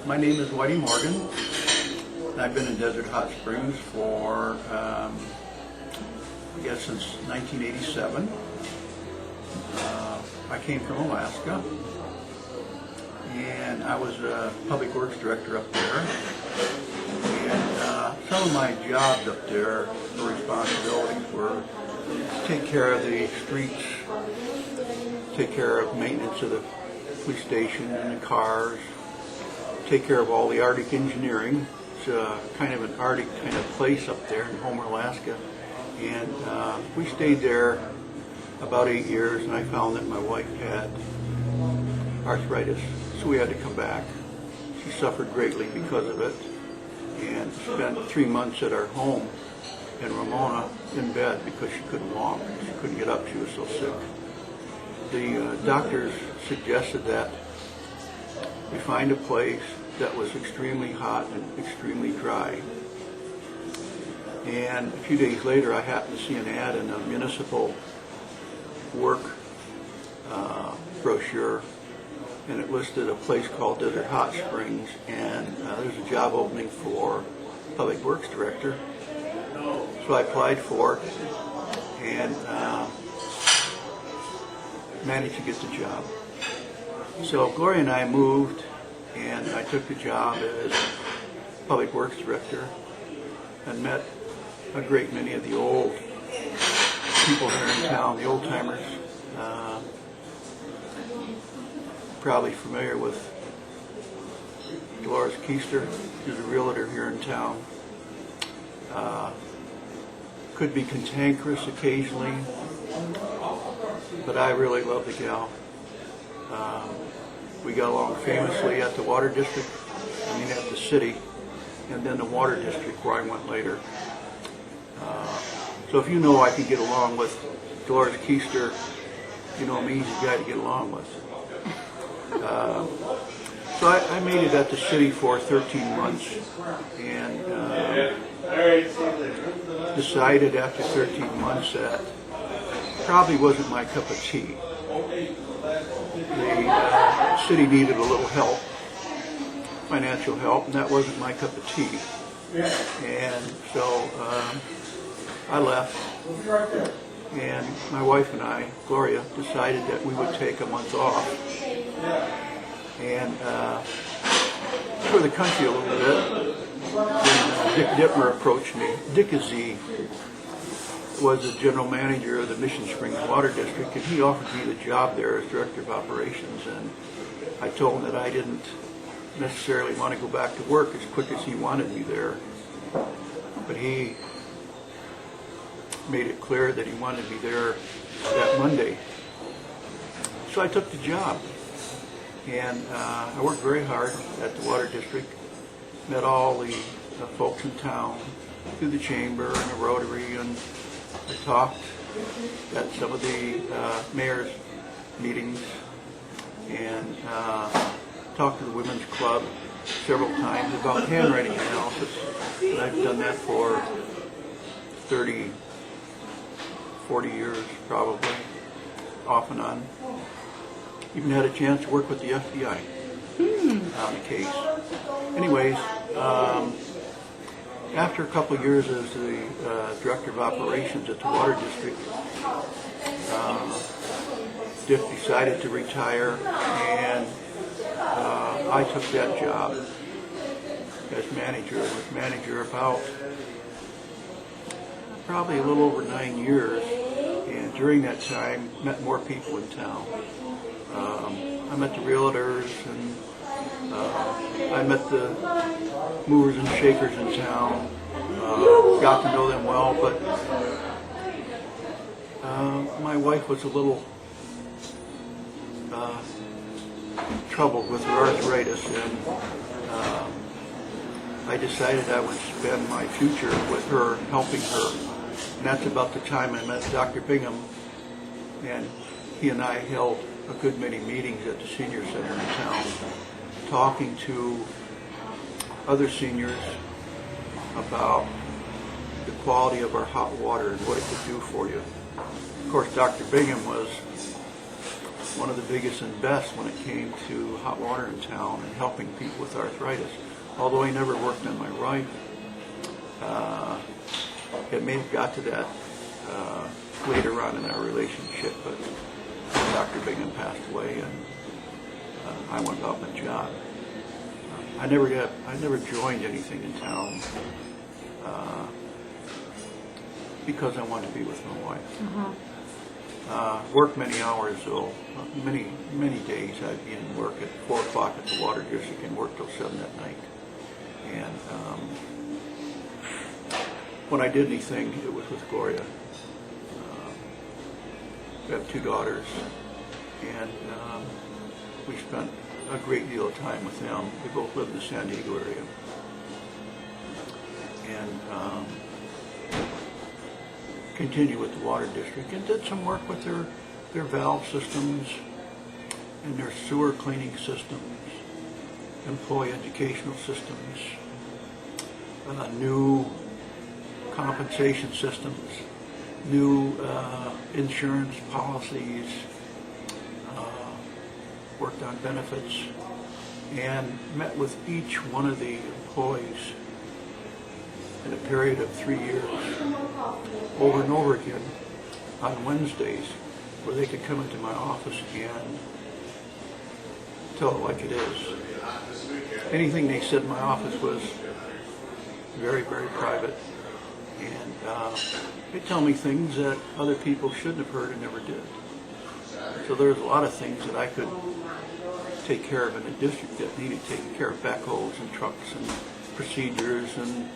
My name is Whitey Morgan. I've been in Desert Hot Springs for, I guess, since 1987. I came from Alaska, and I was a public works director up there. And some of my jobs up there, or responsibilities, were to take care of the streets, take care of maintenance of the police station and the cars, take care of all the Arctic engineering. It's kind of an Arctic kind of place up there in Homer, Alaska. And we stayed there about 8 years, and I found that my wife had arthritis, so we had to come back. She suffered greatly because of it, and spent 3 months at our home in Ramona in bed because she couldn't walk. She couldn't get up. She was so sick. The doctors suggested that we find a place that was extremely hot and extremely dry. And a few days later, I happened to see an ad in a municipal work brochure, and it listed a place called Desert Hot Springs, and there's a job opening for public works director. So I applied for it and managed to get the job. So Gloria and I moved, and I took the job as public works director and met a great many of the old people here in town, the old timers. Probably familiar with Alta Hester, who's a realtor here in town. Could be cantankerous occasionally, but I really love the gal. We got along famously at the water district, at the city, and then the water district where I went later. So if you know I can get along with Alta Hester, you know I'm an easy guy to get along with. So I made it at the city for 13 months, and decided after 13 months that probably wasn't my cup of tea. The city needed a little help, financial help, and that wasn't my cup of tea. And so I left, and my wife and I, Gloria, decided that we would take a month off and tour the country a little bit. When Dick Dittmer approached me. Dick Z was the general manager of the Mission Springs Water District, and he offered me the job there as director of operations. And I told him that I didn't necessarily want to go back to work as quick as he wanted me there, but he made it clear that he wanted me there that Monday. So I took the job, and I worked very hard at the water district, met all the folks in town through the chamber and the Rotary, and I talked at some of the mayor's meetings, and talked to the women's club several times about handwriting analysis. And I've done that for 30, 40 years probably, off and on. Even had a chance to work with the FBI on the case. Anyways, after a couple of years as the director of operations at the water district, Dick decided to retire, and I took that job as manager. I was manager about probably a little over 9 years, and during that time met more people in town. I met the realtors, and I met the movers and shakers in town, got to know them well, but my wife was a little troubled with her arthritis, and I decided I would spend my future with her, helping her. And that's about the time I met Dr. Bingham, and he and I held a good many meetings at the senior center in town, talking to other seniors about the quality of our hot water and what it could do for you. Of course, Dr. Bingham was one of the biggest and best when it came to hot water in town and helping people with arthritis. Although he never worked on my wife, it may have got to that later on in our relationship, but Dr. Bingham passed away, and I went about my job. I never joined anything in town because I wanted to be with my wife. Worked many hours though. Many days I'd be in work at 4 o'clock at the water district and work till 7 at night. And when I did anything, it was with Gloria. We have 2 daughters, and we spent a great deal of time with them. We both lived in the San Diego area. And continued with the water district and did some work with their valve systems and their sewer cleaning systems, employee educational systems, new compensation systems, new insurance policies, worked on benefits, and met with each one of the employees in a period of 3 years, over and over again, on Wednesdays, where they could come into my office and tell it like it is. Anything they said in my office was very, very private, and they tell me things that other people shouldn't have heard and never did. So there's a lot of things that I could take care of in the district that needed taking care of, backhoes and trucks and procedures and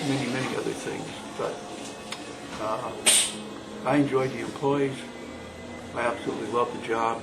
many other things. But I enjoyed the employees. I absolutely loved the job.